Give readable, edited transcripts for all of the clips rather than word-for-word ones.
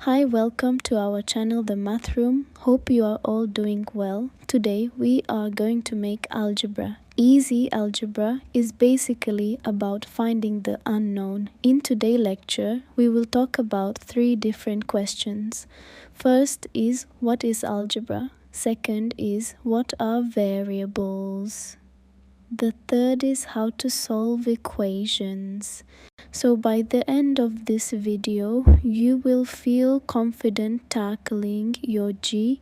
Hi, welcome to our channel The Math Room. Hope you are all doing well. Today we are going to make algebra. Easy algebra is basically about finding the unknown. In today's lecture, we will talk about 3 different questions. First is what is algebra? Second is what are variables? The third is how to solve equations. So by the end of this video, you will feel confident tackling your GCSE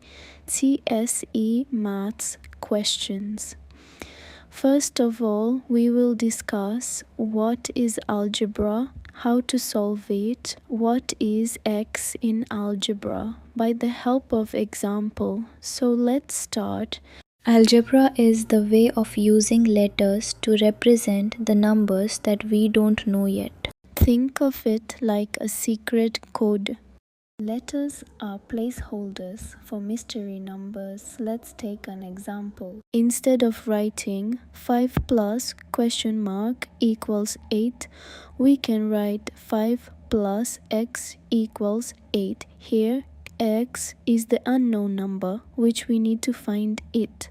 Maths questions. First of all, we will discuss what is algebra, how to solve it, what is x in algebra by the help of example. So let's start. Algebra is the way of using letters to represent the numbers that we don't know yet. Think of it like a secret code. Letters are placeholders for mystery numbers. Let's take an example. Instead of writing 5 plus question mark equals 8, we can write 5 plus x equals 8. Here, x is the unknown number, which we need to find it.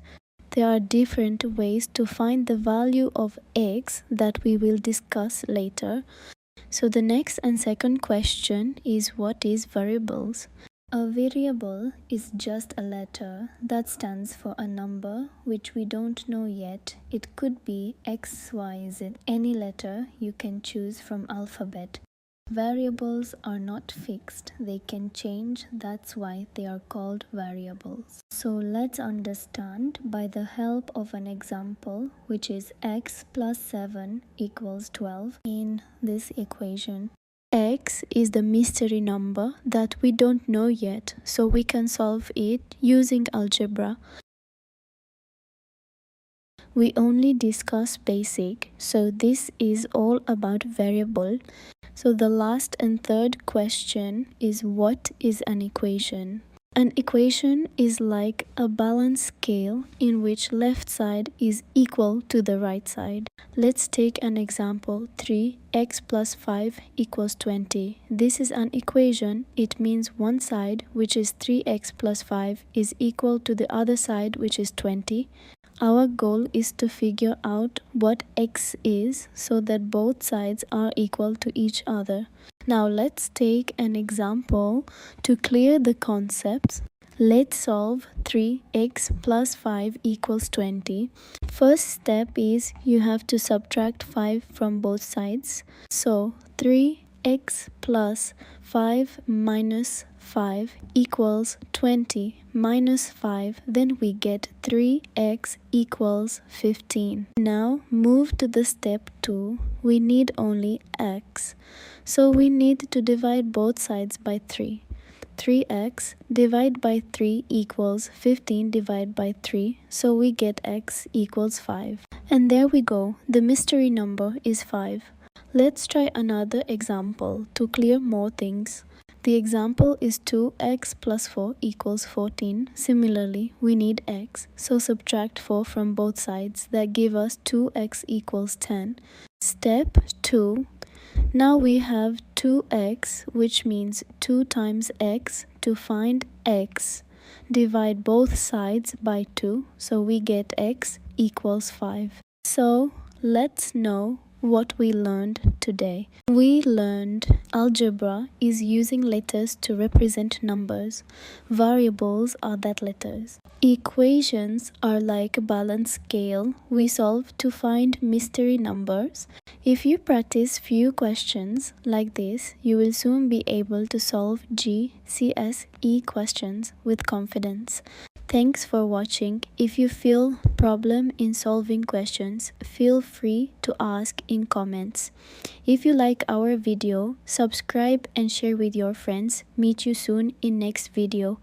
There are different ways to find the value of x that we will discuss later. So the next and second question is what is variables? A variable is just a letter that stands for a number which we don't know yet. It could be X, Y, Z, any letter you can choose from alphabet. Variables are not fixed, they can change, that's why they are called variables. So let's understand by the help of an example, which is x plus 7 equals 12 in this equation. X is the mystery number that we don't know yet, so we can solve it using algebra. We only discuss basic, so this is all about variable. So the last and third question is what is an equation? An equation is like a balance scale in which left side is equal to the right side. Let's take an example. 3x plus 5 equals 20. This is an equation. It means one side, which is 3x plus 5, is equal to the other side, which is 20. Our goal is to figure out what x is so that both sides are equal to each other. Now let's take an example to clear the concepts. Let's solve 3x plus 5 equals 20. First step is you have to subtract 5 from both sides. So 3x plus 5 minus 5 equals 20 minus 5, then we get 3x equals 15. Now move to the step 2. We need only x. So we need to divide both sides by 3. 3x divided by 3 equals 15 divided by 3, so we get x equals 5. And there we go, the mystery number is 5. Let's try another example to clear more things. The example is 2x plus 4 equals 14. Similarly, we need x, so subtract 4 from both sides. That gives us 2x equals 10. Step 2. Now we have 2x, which means 2 times x. To find x, divide both sides by 2, so we get x equals 5. So let's know what we learned today. We learned algebra is using letters to represent numbers. Variables are that letters. Equations are like a balance scale we solve to find mystery numbers. If you practice few questions like this, you will soon be able to solve GCSE questions with confidence. Thanks for watching. If you feel problem in solving questions, feel free to ask in comments. If you like our video, subscribe and share with your friends. Meet you soon in next video.